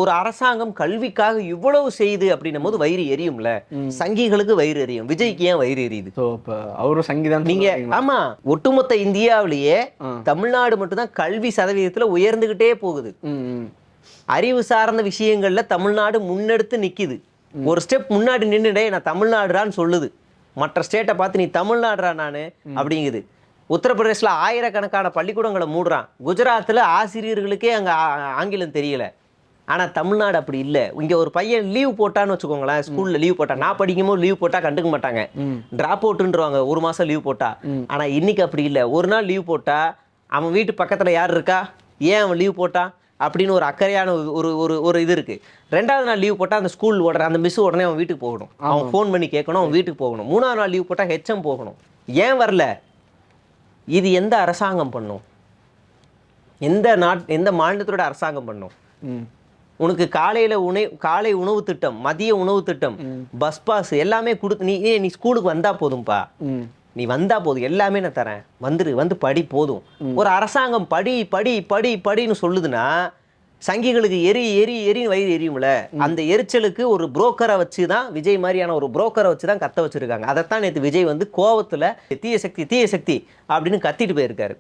ஒரு அரசாங்கம் கல்விக்காக இவ்வளவு செய்யுது அப்படின்னும் போது வயிறு எரியும்ல. சங்கிகளுக்கு வயிறு எரியும். விஜய்க்கு ஏன் வயிறு எரியுது? அவரும் சங்கிதான் நீங்க. ஆமா, ஒட்டுமொத்த இந்தியாவிலேயே தமிழ்நாடு மட்டும்தான் கல்வி சதவீதத்துல உயர்ந்துகிட்டே போகுது. அறிவு சார்ந்த விஷயங்கள்ல தமிழ்நாடு முன்னெடுத்து நிக்குது. ஒரு ஸ்டெப் முன்னாடி நின்னுடே நான் தமிழ்நாடுறான்னு சொல்லுது. மற்ற ஸ்டேட்டை பார்த்து நீ தமிழ்நாடுறா நானு அப்படிங்குது. உத்தரப்பிரதேசில் ஆயிரக்கணக்கான பள்ளிக்கூடங்களை மூடுறான். குஜராத்தில் ஆசிரியர்களுக்கே அங்கே ஆங்கிலம் தெரியல. ஆனால் தமிழ்நாடு அப்படி இல்லை. இங்கே ஒரு பையன் லீவ் போட்டான்னு வச்சுக்கோங்களேன், ஸ்கூலில் லீவ் போட்டான். நான் படிக்கும்போது லீவ் போட்டால் கண்டுக்க மாட்டாங்க, ட்ராப் அவுட்டுன்றவாங்க ஒரு மாதம் லீவ் போட்டா. ஆனால் இன்னைக்கு அப்படி இல்லை. ஒரு நாள் லீவ் போட்டால் அவன் வீட்டு பக்கத்தில் யார் இருக்கா, ஏன் அவன் லீவ் போட்டான் அப்படின்னு ஒரு அக்கறையான ஒரு ஒரு ஒரு இது இருக்குது. ரெண்டாவது நாள் லீவ் போட்டால் அந்த ஸ்கூல் உடனே அந்த மிஸ் உடனே அவன் வீட்டுக்கு போகணும். அவன் ஃபோன் பண்ணி கேட்கணும், அவன் வீட்டுக்கு போகணும். மூணாவது நாள் லீவ் போட்டால் ஹெச்எம் போகணும். ஏன் வரல? இது எந்த அரசாங்கம் பண்ணும்? எந்த மாநிலத்தோட அரசாங்கம் பண்ணும்? உனக்கு காலை உணவு திட்டம், மதிய உணவு திட்டம், பஸ் பாஸ் எல்லாமே கொடுத்து நீ ஸ்கூலுக்கு வந்தா போதும்பா, நீ வந்தா போதும், எல்லாமே நான் தரேன், வந்து படி போதும். ஒரு அரசாங்கம் படி படி படி படின்னு சொல்லுதுன்னா சங்கிகளுக்கு எரின்னு வயிறு எரியும்ல. அந்த எரிச்சலுக்கு ஒரு புரோக்கரை வச்சு தான், விஜய் மாதிரியான ஒரு புரோக்கரை வச்சு தான் கத்த வச்சிருக்காங்க. அதைத்தான் நேற்று விஜய் வந்து கோவத்துல தீய சக்தி அப்படின்னு கத்திட்டு போயிருக்காரு.